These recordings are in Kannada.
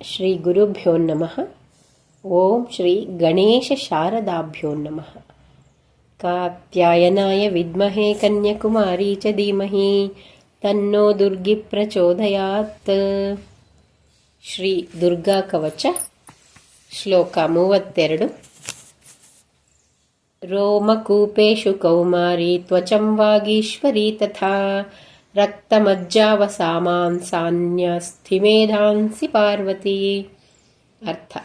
ಶ್ರೀ ಗುರುಭ್ಯೋ ನಮಃ. ಓಂ ಶ್ರೀ ಗಣೇಶ ಶಾರದಾಭ್ಯೋ ನಮಃ. ಕಾತ್ಯಾಯನಾಯ ವಿದ್ಮಹೇ ಕನ್ಯಾಕುಮಾರಿ ಚ ಧೀಮಹಿ ತನ್ನೋ ದುರ್ಗಿ ಪ್ರಚೋದಯಾತ್. ಶ್ರೀ ದುರ್ಗಾ ಕವಚ ಶ್ಲೋಕ 32. ರೋಮಕೂಪೇಷು ಕೌಮಾರಿ ತ್ವಚಂ ವಾಗೀಶ್ವರಿ ತಥಾ ರಕ್ತಮಜ್ಜಾವಸಾಮಾಂಸಾನ್ಯಸ್ಥಿಮೇಧಾಂಸಿ ಪಾರ್ವತಿ. ಅರ್ಥ: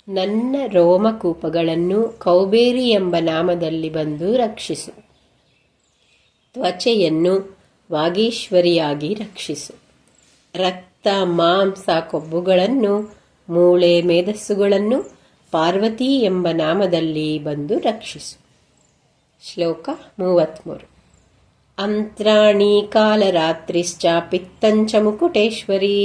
ನನ್ನ ರೋಮಕೂಪಗಳನ್ನು ಕೌಬೇರಿ ಎಂಬ ನಾಮದಲ್ಲಿ ಬಂದು ರಕ್ಷಿಸು. ತ್ವಚೆಯನ್ನು ವಾಗೀಶ್ವರಿಯಾಗಿ ರಕ್ಷಿಸು. ರಕ್ತ ಮಾಂಸ ಕೊಬ್ಬುಗಳನ್ನು, ಮೂಳೆ ಮೇಧಸ್ಸುಗಳನ್ನು ಪಾರ್ವತಿ ಎಂಬ ನಾಮದಲ್ಲಿ ಬಂದು ರಕ್ಷಿಸು. ಶ್ಲೋಕ 33. ಅಂತ್ರಾಣಿ ಕಾಲರಾತ್ರಿಶ್ಚ ಪಿತ್ತಂಚ ಮುಕುಟೇಶ್ವರಿ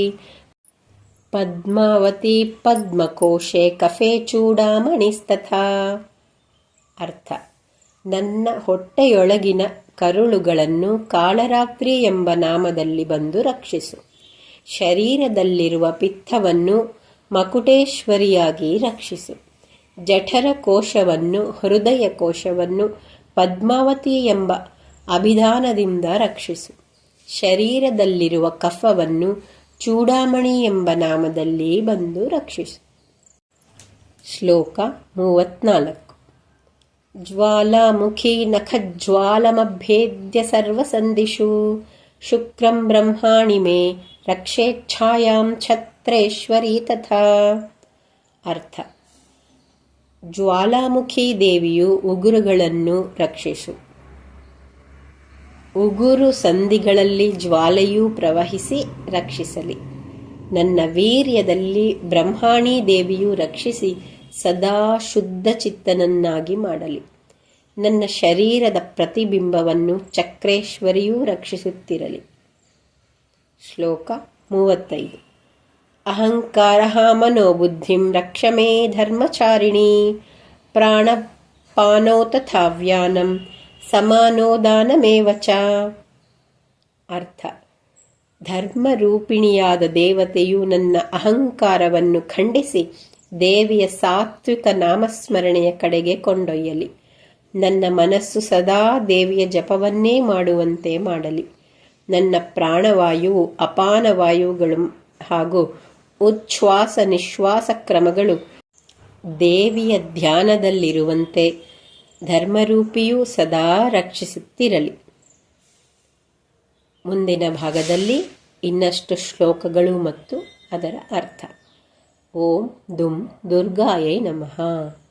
ಪದ್ಮಾವತಿ ಪದ್ಮಕೋಶೆ ಕಫೆ ಚೂಡಾಮಣಿಸ್ತಥಾ. ಅರ್ಥ: ನನ್ನ ಹೊಟ್ಟೆಯೊಳಗಿನ ಕರುಳುಗಳನ್ನು ಕಾಳರಾತ್ರಿ ಎಂಬ ನಾಮದಲ್ಲಿ ಬಂದು ರಕ್ಷಿಸು. ಶರೀರದಲ್ಲಿರುವ ಪಿತ್ತವನ್ನು ಮಕುಟೇಶ್ವರಿಯಾಗಿ ರಕ್ಷಿಸು. ಜಠರ ಕೋಶವನ್ನು, ಹೃದಯ ಕೋಶವನ್ನು ಪದ್ಮಾವತಿ ಎಂಬ ಅಭಿಧಾನದಿಂದ ರಕ್ಷಿಸು. ಶರೀರದಲ್ಲಿರುವ ಕಫವನ್ನು ಚೂಡಾಮಣಿ ಎಂಬ ನಾಮದಲ್ಲಿ ಬಂದು ರಕ್ಷಿಸು. ಶ್ಲೋಕ 34. ಜ್ವಾಲಾಮುಖಿ ನಖಜ್ವಾಲಮಭ್ಯೇದ್ಯ ಸರ್ವಸಂದಿಷು ಶುಕ್ರಂ ಬ್ರಹ್ಮಾಣಿ ಮೇ ರಕ್ಷೇಚ್ಛಾಯಾಂ ಛತ್ರೇಶ್ವರಿ ತಥಾ. ಅರ್ಥ: ಜ್ವಾಲಾಮುಖಿ ದೇವಿಯು ಉಗುರುಗಳನ್ನು ರಕ್ಷಿಸು. ಉಗುರು ಸಂಧಿಗಳಲ್ಲಿ ಜ್ವಾಲೆಯೂ ಪ್ರವಹಿಸಿ ರಕ್ಷಿಸಲಿ. ನನ್ನ ವೀರ್ಯದಲ್ಲಿ ಬ್ರಹ್ಮಾಣಿ ದೇವಿಯು ರಕ್ಷಿಸಿ ಸದಾ ಶುದ್ಧ ಚಿತ್ತನನ್ನಾಗಿ ಮಾಡಲಿ. ನನ್ನ ಶರೀರದ ಪ್ರತಿಬಿಂಬವನ್ನು ಚಕ್ರೇಶ್ವರಿಯೂ ರಕ್ಷಿಸುತ್ತಿರಲಿ. ಶ್ಲೋಕ 35. ಅಹಂಕಾರ ಮನೋಬುದ್ಧಿಂ ರಕ್ಷ ಮೇ ಧರ್ಮಚಾರಿಣಿ ಪ್ರಾಣಪಾನೋ ತಥಾ ವ್ಯಾನಂ ಸಮಾನೋದಾನಮೇವ ಚ. ಅರ್ಥ: ಧರ್ಮರೂಪಿಣಿಯಾದ ದೇವತೆಯು ನನ್ನ ಅಹಂಕಾರವನ್ನು ಖಂಡಿಸಿ ದೇವಿಯ ಸಾತ್ವಿಕ ನಾಮಸ್ಮರಣೆಯ ಕಡೆಗೆ ಕೊಂಡೊಯ್ಯಲಿ. ನನ್ನ ಮನಸ್ಸು ಸದಾ ದೇವಿಯ ಜಪವನ್ನೇ ಮಾಡುವಂತೆ ಮಾಡಲಿ. ನನ್ನ ಪ್ರಾಣವಾಯುವು, ಅಪಾನವಾಯುಗಳು ಹಾಗೂ ಉಚ್ಛ್ವಾಸ ನಿಶ್ವಾಸ ಕ್ರಮಗಳು ದೇವಿಯ ಧ್ಯಾನದಲ್ಲಿರುವಂತೆ ಧರ್ಮರೂಪಿಯೂ ಸದಾ ರಕ್ಷಿಸುತ್ತಿರಲಿ. ಮುಂದಿನ ಭಾಗದಲ್ಲಿ ಇನ್ನಷ್ಟು ಶ್ಲೋಕಗಳು ಮತ್ತು ಅದರ ಅರ್ಥ. ಓಂ ದುಂ ದುರ್ಗಾಯೈ ನಮಃ.